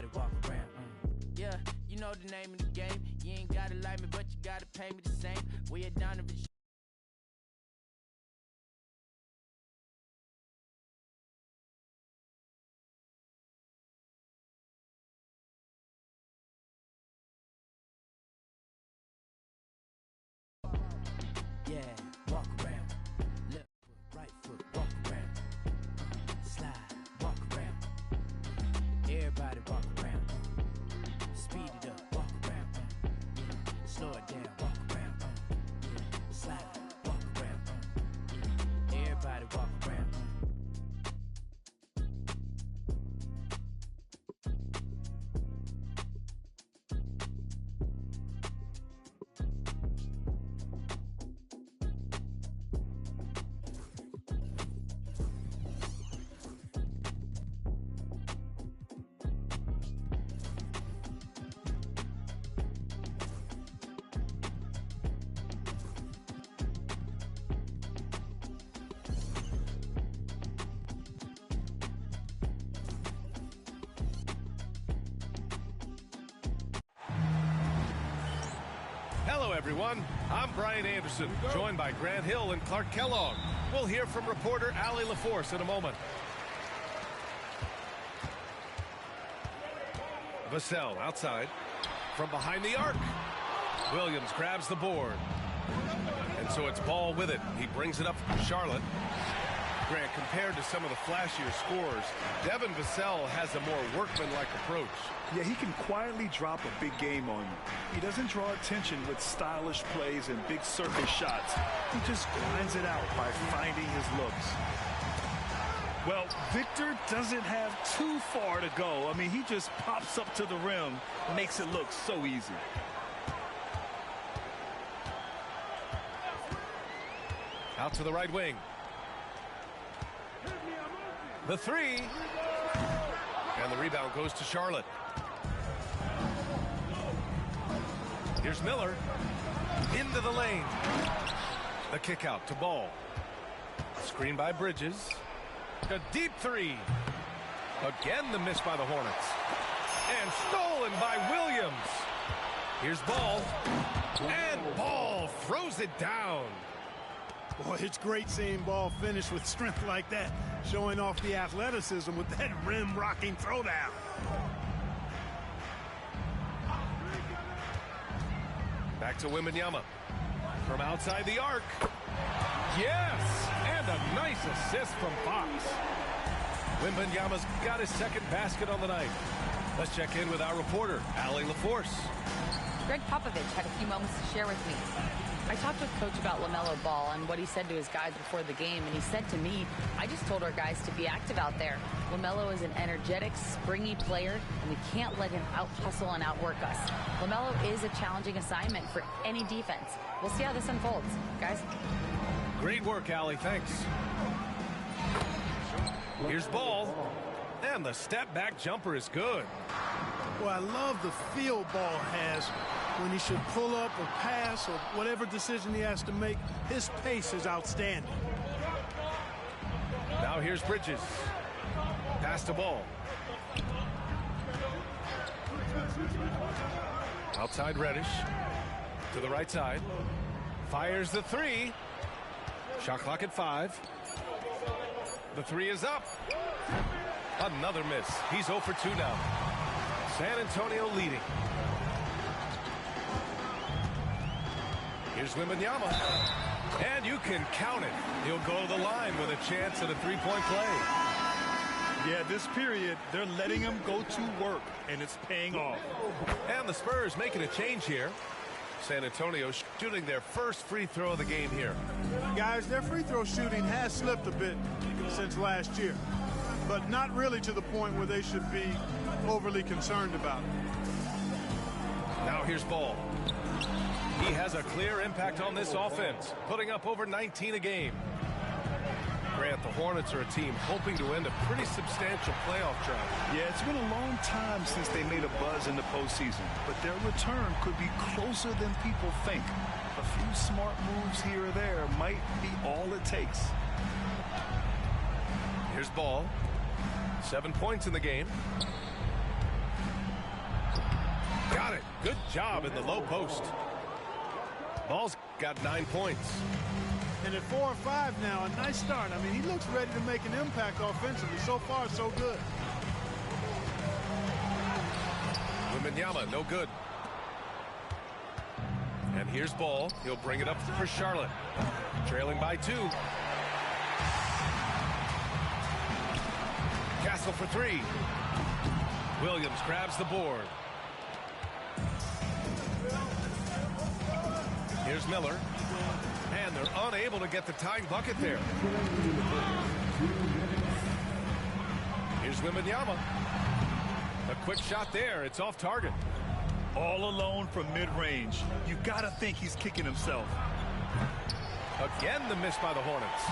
Everybody walk around. Yeah, you know the name of the game. You ain't gotta like me, but you gotta pay me the same. We are Donovan. Yeah, walk around. Left foot, right foot, walk around. Slide, walk around. Everybody walk around. Speed it up, walk around. Slow it down, walk around. Slide, walk around. Everybody walk around. Hello, everyone. I'm Brian Anderson, joined by Grant Hill and Clark Kellogg. We'll hear from reporter Allie LaForce in a moment. Vassell outside. From behind the arc. Williams grabs the board. And so it's Ball with it. He brings it up from Charlotte. Grant, compared to some of the flashier scores, Devin Vassell has a more workmanlike approach. Yeah, he can quietly drop a big game on you. He doesn't draw attention with stylish plays and big surface shots. He just grinds it out by finding his looks. Well, Victor doesn't have too far to go. I mean, he just pops up to the rim, makes it look so easy. Out to the right wing. The three. And the rebound goes to Charlotte. Here's Miller. Into the lane. The kick out to Ball. Screen by Bridges. A deep three. Again the miss by the Hornets. And stolen by Williams. Here's Ball. And Ball throws it down. Boy, it's great seeing Ball finish with strength like that, showing off the athleticism with that rim-rocking throwdown. Back to Wembanyama. From outside the arc. Yes! And a nice assist from Fox. Wembanyama's got his second basket on the night. Let's check in with our reporter, Allie LaForce. Greg Popovich had a few moments to share with me. I talked with Coach about LaMelo Ball and what he said to his guys before the game, and he said to me, I just told our guys to be active out there. LaMelo is an energetic, springy player, and we can't let him out-hustle and outwork us. LaMelo is a challenging assignment for any defense. We'll see how this unfolds. Guys? Great work, Allie. Thanks. Here's Ball. And the step-back jumper is good. Well, I love the feel Ball has when he should pull up or pass or whatever decision he has to make. His pace is outstanding. Now here's Bridges. Pass to Ball. Outside Reddish. To the right side. Fires the three. Shot clock at 5. The three is up. Another miss. He's 0 for 2 now. San Antonio leading. Here's Wembanyama. And you can count it. He'll go to the line with a chance at a three-point play. Yeah, this period, they're letting him go to work, and it's paying off. And the Spurs making a change here. San Antonio shooting their first free throw of the game here. Guys, their free throw shooting has slipped a bit since last year, but not really to the point where they should be overly concerned about it. Now here's Ball. He has a clear impact on this offense, putting up over 19 a game. Grant, the Hornets are a team hoping to end a pretty substantial playoff drought. Yeah, it's been a long time since they made a buzz in the postseason, but their return could be closer than people think. A few smart moves here or there might be all it takes. Here's Ball. 7 points in the game. Got it. Good job in the low post. Ball's got 9 points. And at 4 or 5 now, a nice start. I mean, he looks ready to make an impact offensively. So far, so good. Wembanyama, no good. And here's Ball. He'll bring it up for Charlotte. Trailing by 2. Castle for 3. Williams grabs the board. Here's Miller. And they're unable to get the tying bucket there. Here's Wembanyama. A quick shot there. It's off target. All alone from mid-range. You got to think he's kicking himself. Again, the miss by the Hornets.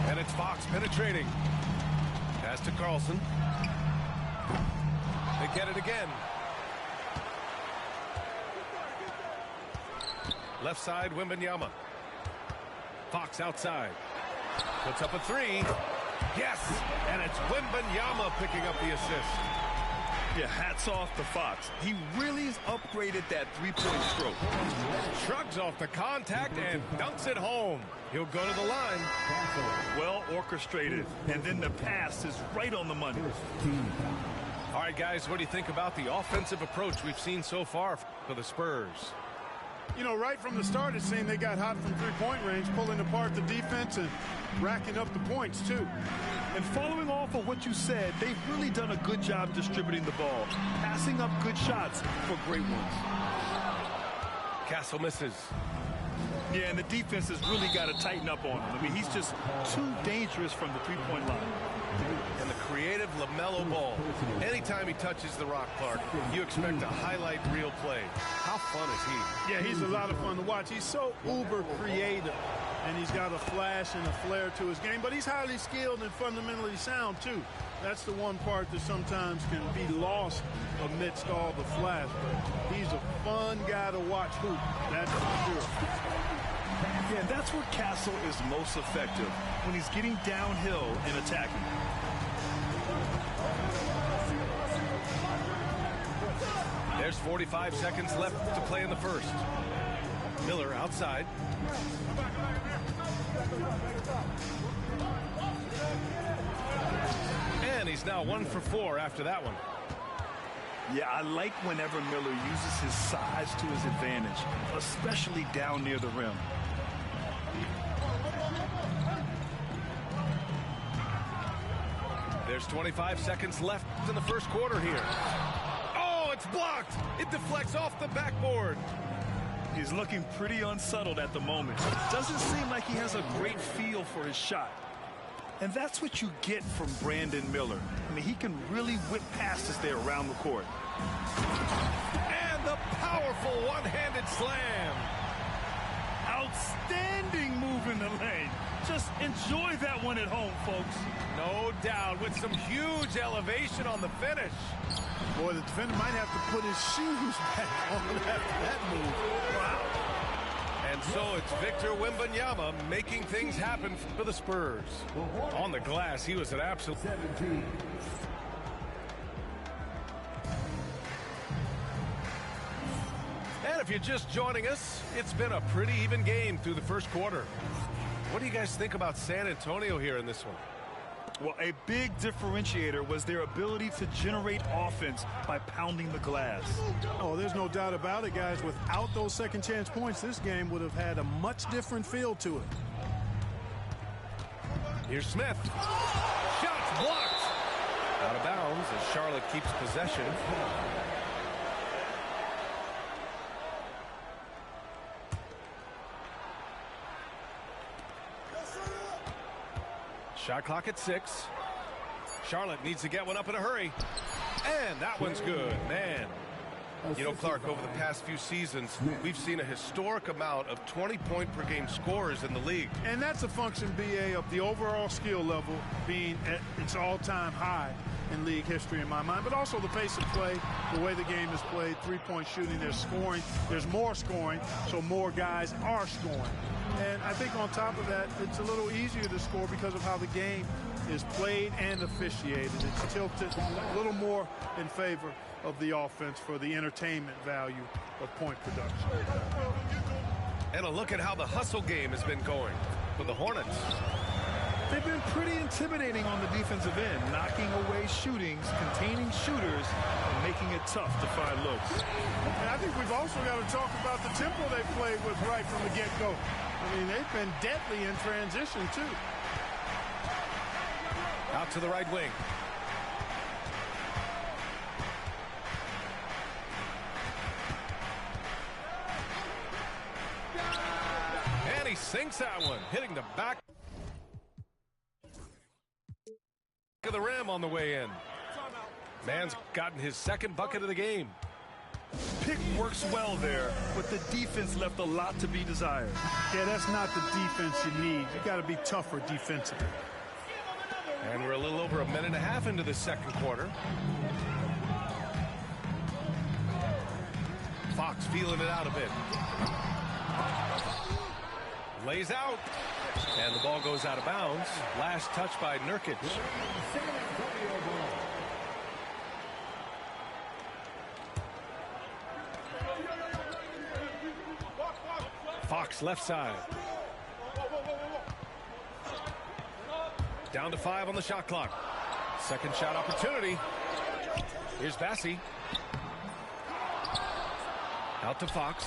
And it's Fox penetrating. Pass to Carlson. They get it again. Left side, Wembanyama. Fox outside. Puts up a 3. Yes! And it's Wembanyama picking up the assist. Yeah, hats off to Fox. He really has upgraded that three-point stroke. Shrugs off the contact and dunks it home. He'll go to the line. Well orchestrated. And then the pass is right on the money. All right, guys, what do you think about the offensive approach we've seen so far for the Spurs? You know, right from the start, it seemed they got hot from three-point range, pulling apart the defense and racking up the points, too. And following off of what you said, they've really done a good job distributing the ball, passing up good shots for great ones. Castle misses. Yeah, and the defense has really got to tighten up on him. I mean, he's just too dangerous from the three-point line. And the creative LaMelo Ball. Anytime he touches the rock, Clark, you expect a highlight reel play. How fun is he? Yeah, he's a lot of fun to watch. He's so uber creative, and he's got a flash and a flair to his game, but he's highly skilled and fundamentally sound, too. That's the one part that sometimes can be lost amidst all the flash, but he's a fun guy to watch hoop, that's for sure. Yeah, and that's where Castle is most effective, when he's getting downhill and attacking. There's 45 seconds left to play in the first. Miller outside. And he's now 1 for 4 after that one. Yeah, I like whenever Miller uses his size to his advantage, especially down near the rim. There's 25 seconds left in the first quarter here. Oh, it's blocked. It deflects off the backboard. He's looking pretty unsettled at the moment. Doesn't seem like he has a great feel for his shot. And that's what you get from Brandon Miller. I mean, he can really whip passes there around the court. And the powerful one-handed slam. Outstanding move in the lane. Just enjoy that one at home, folks. No doubt, with some huge elevation on the finish. Boy, the defender might have to put his shoes back on after that move. Wow. And so it's Victor Wembanyama making things happen for the Spurs. On the glass, he was an absolute... 17. And if you're just joining us, it's been a pretty even game through the first quarter. What do you guys think about San Antonio here in this one? Well, a big differentiator was their ability to generate offense by pounding the glass. Oh, there's no doubt about it, guys. Without those second chance points, this game would have had a much different feel to it. Here's Smith. Shots blocked. Out of bounds as Charlotte keeps possession. Shot clock at 6. Charlotte needs to get one up in a hurry. And that one's good, man. You know, Clark, over the past few seasons, we've seen a historic amount of 20-point-per-game scorers in the league. And that's a function, B.A., of the overall skill level being at its all-time high in league history in my mind, but also the pace of play, the way the game is played, three-point shooting, there's scoring, there's more scoring, so more guys are scoring. And I think on top of that, it's a little easier to score because of how the game is played and officiated. It's tilted a little more in favor of the offense for the entertainment value of point production. And a look at how the hustle game has been going for the Hornets. They've been pretty intimidating on the defensive end, knocking away shootings, containing shooters, and making it tough to find looks. And I think we've also got to talk about the tempo they played with right from the get-go. I mean, they've been deadly in transition, too. Out to the right wing. And he sinks that one, hitting the back of the rim on the way in. Man's gotten his second bucket of the game. Pick works well there, but the defense left a lot to be desired. Yeah, that's not the defense you need. You got to be tougher defensively. And we're a little over a minute and a half into the second quarter. Fox feeling it out a bit. Lays out. And the ball goes out of bounds. Last touch by Nurkic. Fox left side. Down to 5 on the shot clock. Second shot opportunity. Here's Bassey. Out to Fox.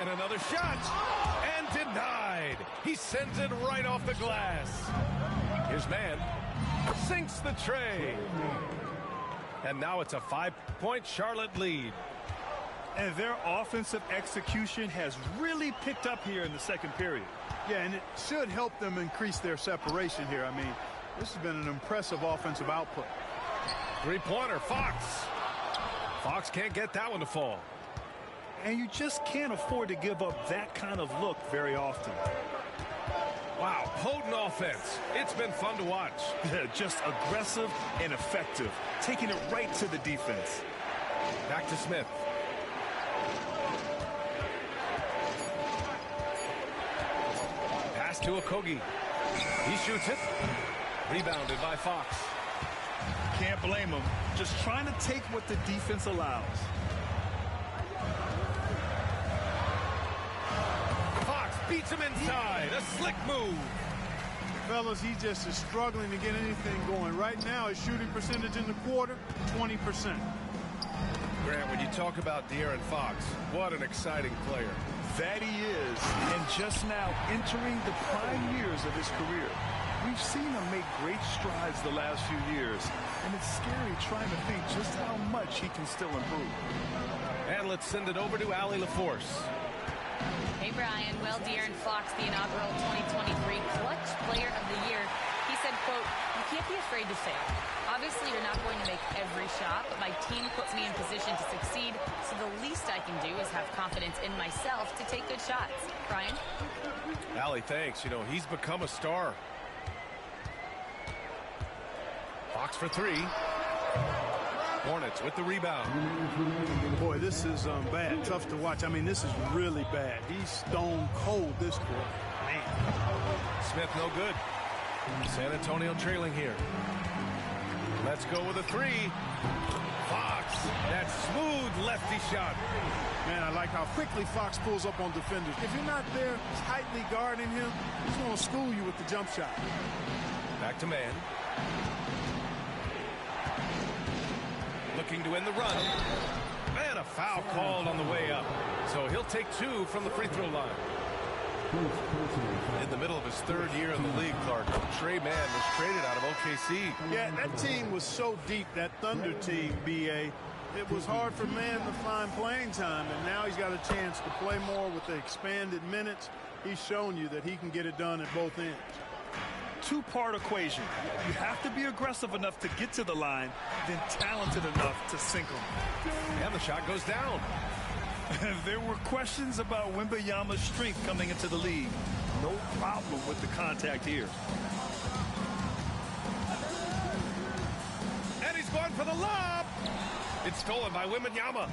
And another shot. And denied. He sends it right off the glass. Here's Man. Sinks the tray. And now it's a 5-point Charlotte lead. And their offensive execution has really picked up here in the second period. Yeah, and it should help them increase their separation here. I mean, this has been an impressive offensive output. Three-pointer, Fox. Fox can't get that one to fall. And you just can't afford to give up that kind of look very often. Wow, potent offense. It's been fun to watch. Just aggressive and effective, taking it right to the defense. Back to Smith. Pass to Okogie. He shoots it. Rebounded by Fox. Can't blame him. Just trying to take what the defense allows. Fox beats him inside. A slick move. Fellas, he just is struggling to get anything going. Right now, his shooting percentage in the quarter, 20%. Grant, when you talk about De'Aaron Fox, what an exciting player. That he is, and just now entering the prime years of his career. We've seen him make great strides the last few years, and it's scary trying to think just how much he can still improve. And let's send it over to Allie LaForce. Hey, Brian. Well, De'Aaron Fox, the inaugural 2023 Clutch Player of the Year, he said, quote, "You can't be afraid to fail. Obviously, you're not going to make every shot, but my team puts me in position to succeed, so the least I can do is have confidence in myself to take good shots." Brian? Allie, thanks. You know, he's become a star. Fox for 3. Hornets with the rebound. Boy, this is bad. Tough to watch. I mean, this is really bad. He's stone cold this quarter. Man. Smith no good. San Antonio trailing here. Let's go with a 3. Fox. That smooth lefty shot. Man, I like how quickly Fox pulls up on defenders. If you're not there tightly guarding him, he's going to school you with the jump shot. Back to Man. Looking to end the run. And a foul called on the way up. So he'll take 2 from the free throw line. In the middle of his 3rd year in the league, Clark, Trey Mann was traded out of OKC. Yeah, that team was so deep, that Thunder team, B.A. It was hard for Mann to find playing time, and now he's got a chance to play more with the expanded minutes. He's shown you that he can get it done at both ends. two-part equation. You have to be aggressive enough to get to the line, then talented enough to sink them. And the shot goes down. There were questions about Wembanyama's strength coming into the league. No problem with the contact here. And he's going for the lob. It's stolen by Wembanyama.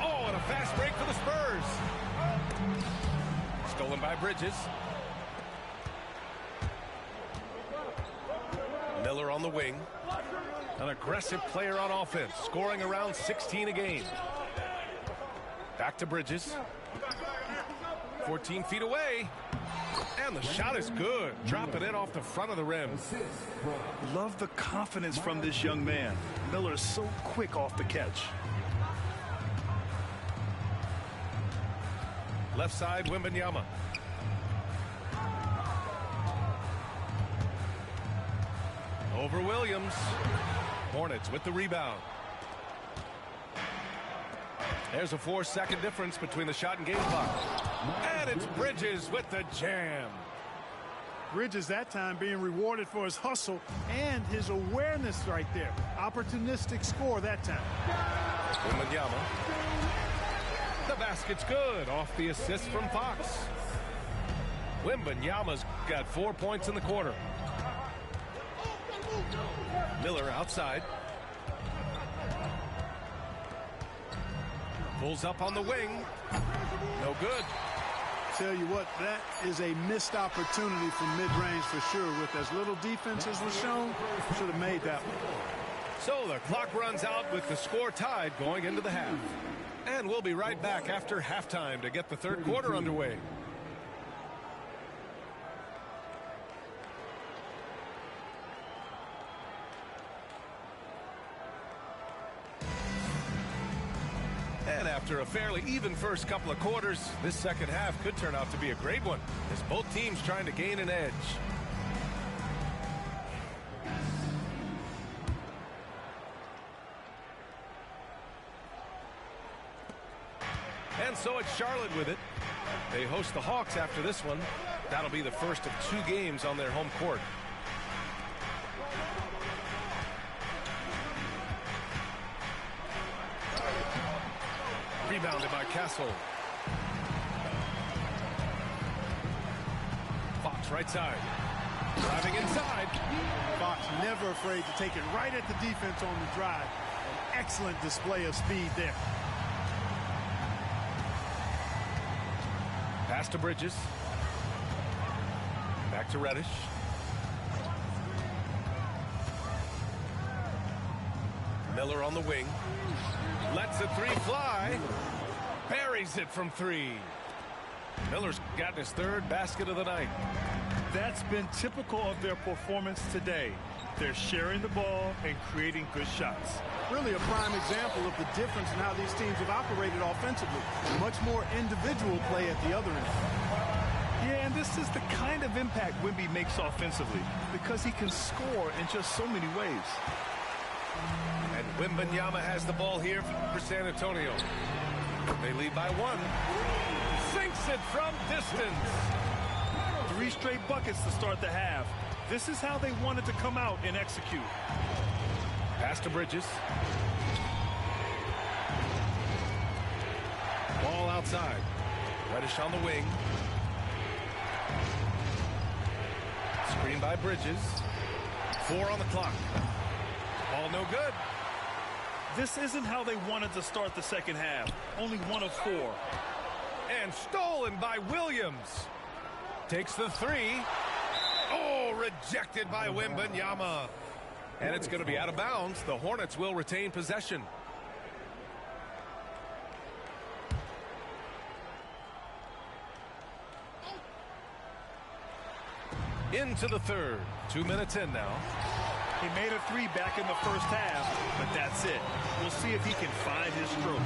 Oh, and a fast break for the Spurs. Stolen by Bridges. Miller on the wing. An aggressive player on offense, scoring around 16 a game. Back to Bridges. 14 feet away. And the shot is good. Dropping it off the front of the rim. Love the confidence from this young man. Miller is so quick off the catch. Left side, Wembanyama. Over Williams. Hornets with the rebound. There's a 4-second difference between the shot and game clock. And it's Bridges with the jam. Bridges that time being rewarded for his hustle and his awareness right there. Opportunistic score that time. Wembanyama. The basket's good off the assist from Fox. Wembanyama's got 4 points in the quarter. Miller outside. Pulls up on the wing. No good. Tell you what, that is a missed opportunity from mid-range for sure. With as little defense as was shown, should have made that one. So the clock runs out with the score tied going into the half. And we'll be right back after halftime to get the third quarter underway. And after a fairly even first couple of quarters, this second half could turn out to be a great one, as both teams trying to gain an edge. And so it's Charlotte with it. They host the Hawks after this one. That'll be the first of 2 games on their home court. Rebounded by Castle. Fox right side. Driving inside. Fox never afraid to take it right at the defense on the drive. An excellent display of speed there. Pass to Bridges. Back to Reddish. Miller on the wing. Lets the 3 fly. Buries it from 3. Miller's gotten his 3rd basket of the night. That's been typical of their performance today. They're sharing the ball and creating good shots. Really a prime example of the difference in how these teams have operated offensively. Much more individual play at the other end. Yeah, and this is the kind of impact Wemby makes offensively because he can score in just so many ways. And Wembanyama has the ball here for San Antonio. They lead by 1. Sinks it from distance. 3 straight buckets to start the half. This is how they wanted to come out and execute. Pass to Bridges. Ball outside. Reddish on the wing. Screen by Bridges. 4 on the clock. Ball no good. This isn't how they wanted to start the second half. Only 1 of 4. And stolen by Williams. Takes the 3. Oh, rejected by Wembanyama. And it's going to be out of bounds. The Hornets will retain possession. Into the third. 2 minutes in now. He made a 3 back in the first half, but that's it. We'll see if he can find his stroke.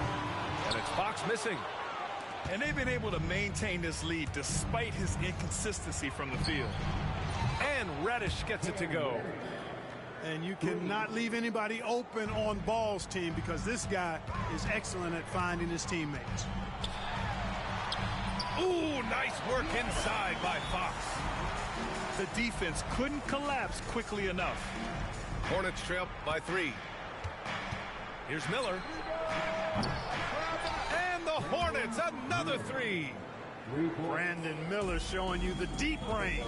And it's Fox missing. And they've been able to maintain this lead despite his inconsistency from the field. And Reddish gets it to go. And you cannot leave anybody open on Ball's team because this guy is excellent at finding his teammates. Ooh, nice work inside by Fox. The defense couldn't collapse quickly enough. Hornets trail by 3. Here's Miller. And the Hornets, another 3. Brandon Miller showing you the deep range.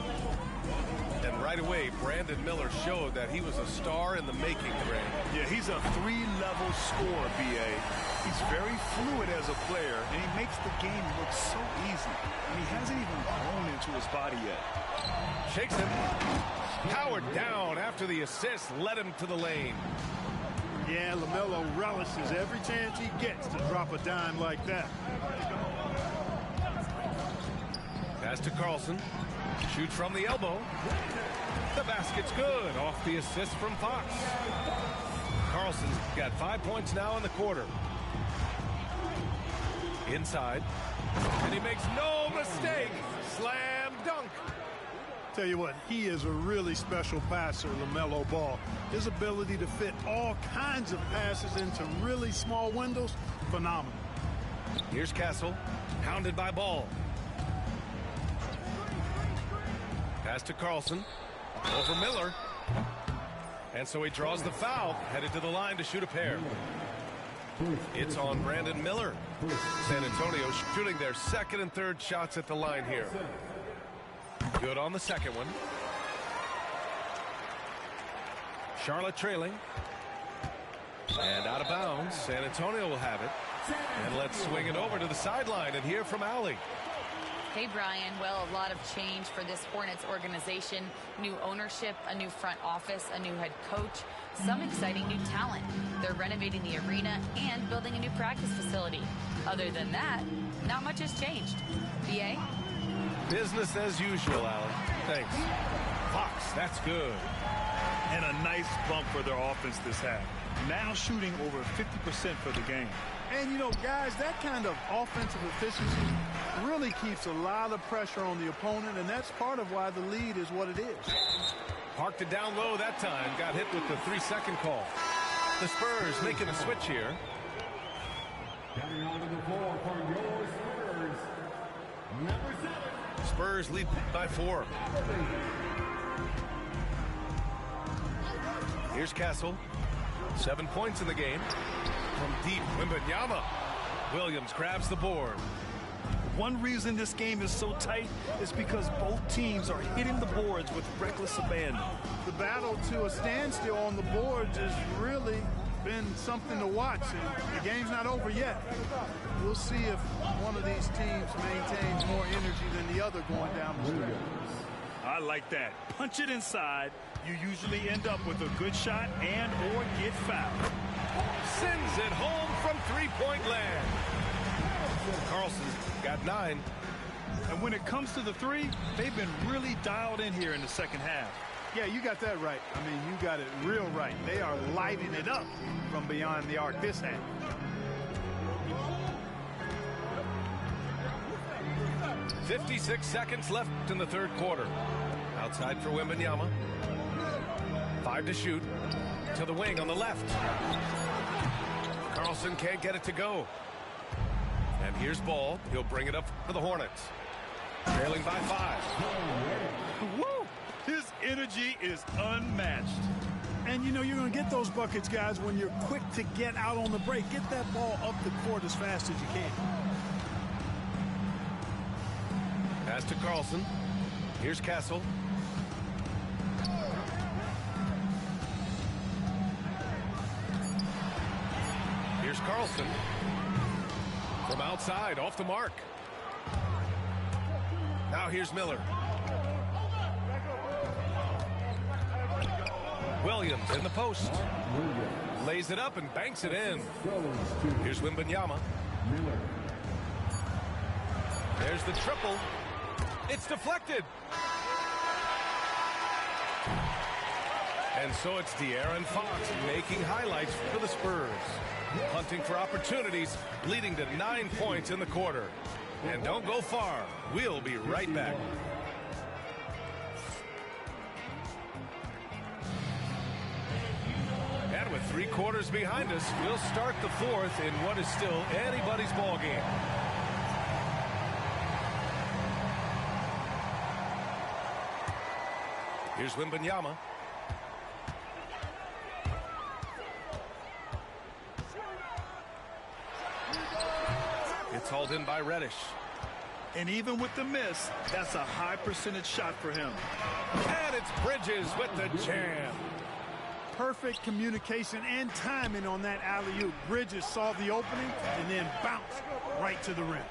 And right away, Brandon Miller showed that he was a star in the making, Greg. Yeah, he's a 3-level scorer, B.A. He's very fluid as a player, and he makes the game look so easy. And he hasn't even grown into his body yet. Shakes him. Powered down after the assist led him to the lane. Yeah, LaMelo relishes every chance he gets to drop a dime like that. Pass to Carlson. Shoot from the elbow. The basket's good off the assist from Fox. Carlson's got 5 points now in the quarter. Inside. And he makes no mistake. Slam dunk. Tell you what, he is a really special passer, LaMelo Ball. His ability to fit all kinds of passes into really small windows, phenomenal. Here's Castle, hounded by Ball. Pass to Carlson, over Miller. And so he draws the foul, headed to the line to shoot a pair. It's on Brandon Miller. San Antonio shooting their second and third shots at the line here. Good on the second one. Charlotte trailing. And out of bounds. San Antonio will have it. And let's swing it over to the sideline and hear from Allie. Hey, Brian. Well, a lot of change for this Hornets organization. New ownership, a new front office, a new head coach, some exciting new talent. They're renovating the arena and building a new practice facility. Other than that, not much has changed. B.A.? Business as usual, Allen. Thanks. Fox, that's good. And a nice bump for their offense this half. Now shooting over 50% for the game. And, you know, guys, that kind of offensive efficiency really keeps a lot of pressure on the opponent, and that's part of why the lead is what it is. Parked it down low that time. Got hit with the 3-second call. The Spurs making a switch here. Coming onto the floor for your Spurs, number 7. Spurs lead by 4. Here's Castle. 7 points in the game. From deep, Wembanyama. Williams grabs the board. One reason this game is so tight is because both teams are hitting the boards with reckless abandon. The battle to a standstill on the boards has really been something to watch, and the game's not over yet. We'll see if one of these teams maintains more energy than the other going down the stretch. I like that. Punch it inside. You usually end up with a good shot and or get fouled. Sends it home from three-point land. Carlson's got 9. And when it comes to the three, they've been really dialed in here in the second half. Yeah, you got that right. I mean, you got it real right. They are lighting it up from beyond the arc this half. .56 seconds left in the third quarter. Outside for Wembanyama. 5 to shoot. To the wing on the left. Carlson can't get it to go. And here's Ball. He'll bring it up for the Hornets. Trailing by 5. Woo! His energy is unmatched. And, you know, you're going to get those buckets, guys, when you're quick to get out on the break. Get that ball up the court as fast as you can. Pass to Carlson. Here's Castle. Here's Carlson. From outside, off the mark. Now here's Miller. Williams in the post. Lays it up and banks it in. Here's Wembanyama. There's the triple. It's deflected. And so it's De'Aaron Fox making highlights for the Spurs. Hunting for opportunities, leading to 9 points in the quarter. And don't go far. We'll be right back. And with 3 quarters behind us, we'll start the fourth in what is still anybody's ball game. Here's Wembanyama. It's hauled in by Reddish. And even with the miss, that's a high percentage shot for him. And it's Bridges with the jam. Perfect communication and timing on that alley-oop. Bridges saw the opening and then bounced right to the rim.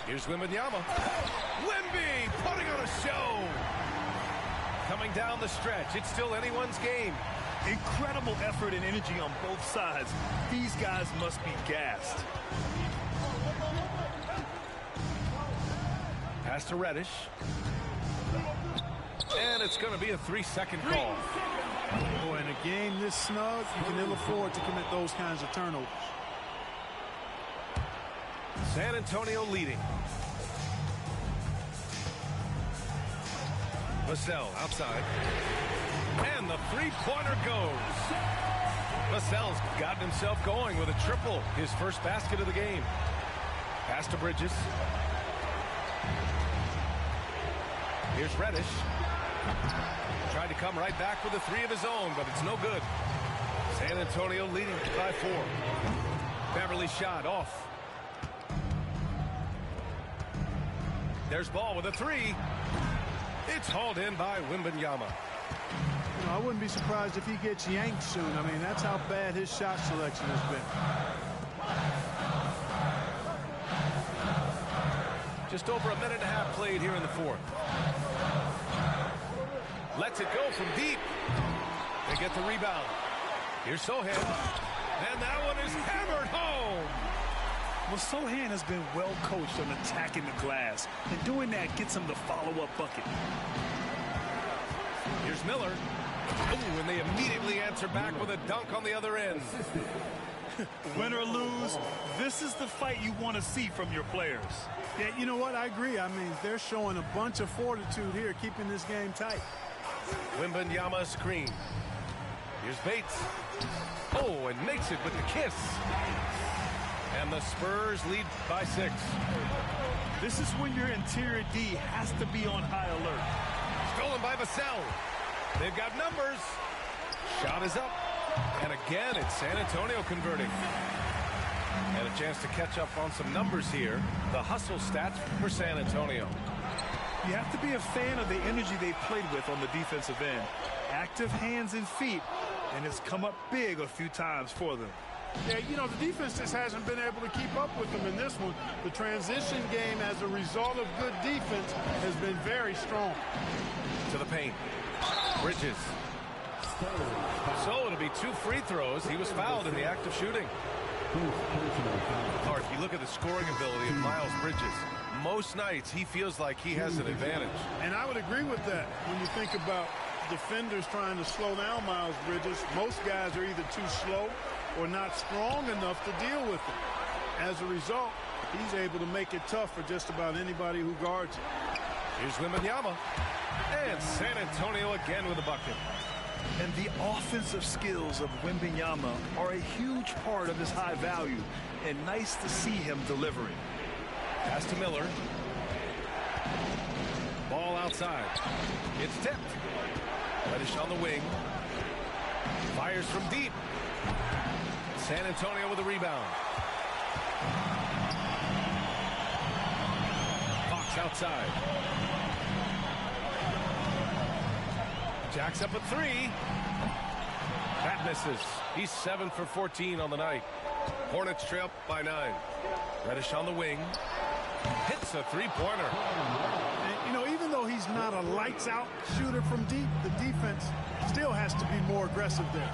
Here's Wembanyama. Wemby putting on a show. Coming down the stretch. It's still anyone's game. Incredible effort and energy on both sides. These guys must be gassed. Pass to Reddish. And it's going to be a 3-second call. Boy, in a game this snug, you can ill afford to commit those kinds of turnovers. San Antonio leading. Vassell outside. And the three-pointer goes. Vassell's gotten himself going with a triple. His first basket of the game. Pass to Bridges. Here's Reddish. Tried to come right back with a three of his own, but it's no good. San Antonio leading by 4. Beverly shot off. There's Ball with a 3. It's hauled in by Wembanyama. You know, I wouldn't be surprised if he gets yanked soon. I mean, that's how bad his shot selection has been. Just over a minute and a half played here in the 4th. Lets it go from deep. They get the rebound. Here's Sohan. And that one is hammered home. Well, Sohan has been well coached on attacking the glass, and doing that gets him the follow-up bucket. Here's Miller. Ooh, and they immediately answer back with a dunk on the other end. Win or lose, this is the fight you want to see from your players. Yeah, you know what? I agree. I mean, they're showing a bunch of fortitude here, keeping this game tight. Wembanyama screen. Here's Bates. Oh, and makes it with the kiss. And the Spurs lead by 6. This is when your interior D has to be on high alert. Stolen by Vassell. They've got numbers. Shot is up. And again, it's San Antonio converting. And a chance to catch up on some numbers here. The hustle stats for San Antonio. You have to be a fan of the energy they played with on the defensive end. Active hands and feet, and it's come up big a few times for them. Yeah, you know, the defense just hasn't been able to keep up with them in this one. The transition game as a result of good defense has been very strong. To the paint. Bridges. So it'll be 2 free throws. He was fouled in the act of shooting. Or if you look at the scoring ability of Miles Bridges, most nights he feels like he has an advantage. And I would agree with that. When you think about defenders trying to slow down Miles Bridges, most guys are either too slow or not strong enough to deal with it. As a result, he's able to make it tough for just about anybody who guards him. Here's Wembanyama. And San Antonio again with a bucket. And the offensive skills of Wembanyama are a huge part of his high value, and nice to see him delivering. Pass to Miller. Ball outside. It's tipped. Reddish on the wing. Fires from deep. San Antonio with a rebound. Fox outside. Jacks up a 3. That misses. He's 7 for 14 on the night. Hornets trail by 9. Reddish on the wing. Hits a 3-pointer. And, you know, even though he's not a lights-out shooter from deep, the defense still has to be more aggressive there.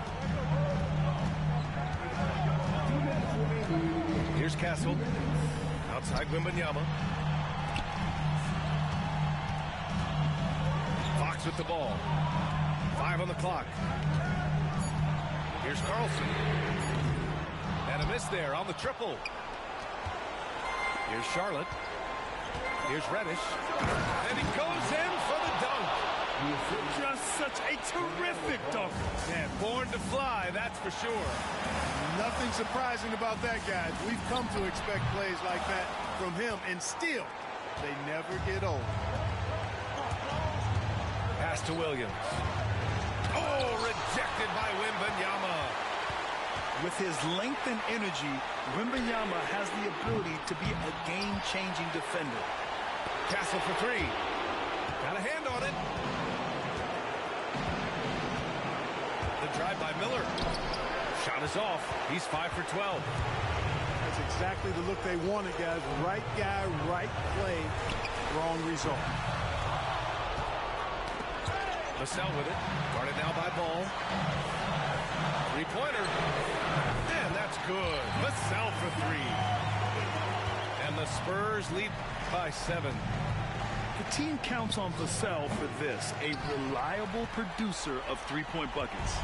Here's Castle. Outside Wembanyama. Fox with the ball. 5 on the clock. Here's Carlson. And a miss there on the triple. Here's Charlotte. Here's Reddish. And he goes in for the dunk. Just such a terrific dunk. Yeah, born to fly, that's for sure. Nothing surprising about that, guys. We've come to expect plays like that from him, and still, they never get old. Pass to Williams. Oh, rejected by Wembanyama. With his length and energy, Wembanyama has the ability to be a game-changing defender. Castle for three. Got a hand on it. The drive by Miller. Shot is off. He's 5 for 12. That's exactly the look they wanted, guys. Right guy, right play, wrong result. Vassell with it. Guarded now by Ball. Three-pointer. And that's good. Vassell for three. And the Spurs lead by 7. The team counts on Vassell for this, a reliable producer of three-point buckets.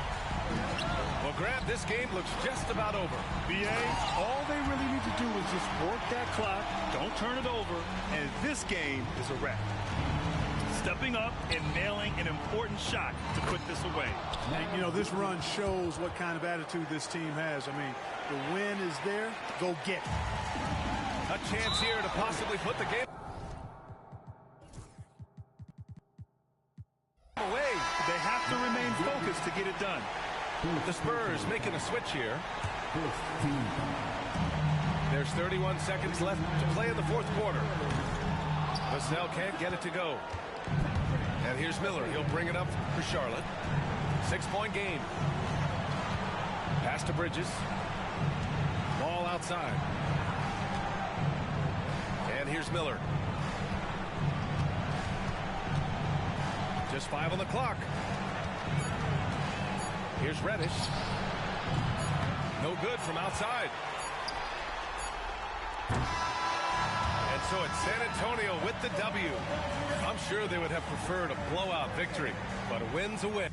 Well, Grant, this game looks just about over. BA, all they really need to do is just work that clock, don't turn it over, and this game is a wrap. Stepping up and nailing an important shot to put this away. And, you know, this run shows what kind of attitude this team has. I mean, the win is there. Go get it. A chance here to possibly put the game away. They have to remain focused to get it done. The Spurs making a switch here. There's 31 seconds left to play in the fourth quarter. Vassell can't get it to go. And here's Miller. He'll bring it up for Charlotte. 6-point game. Pass to Bridges. Ball outside. And here's Miller. Just 5 on the clock. Here's Reddish. No good from outside. And so it's San Antonio with the W. I'm sure they would have preferred a blowout victory, but a win's a win.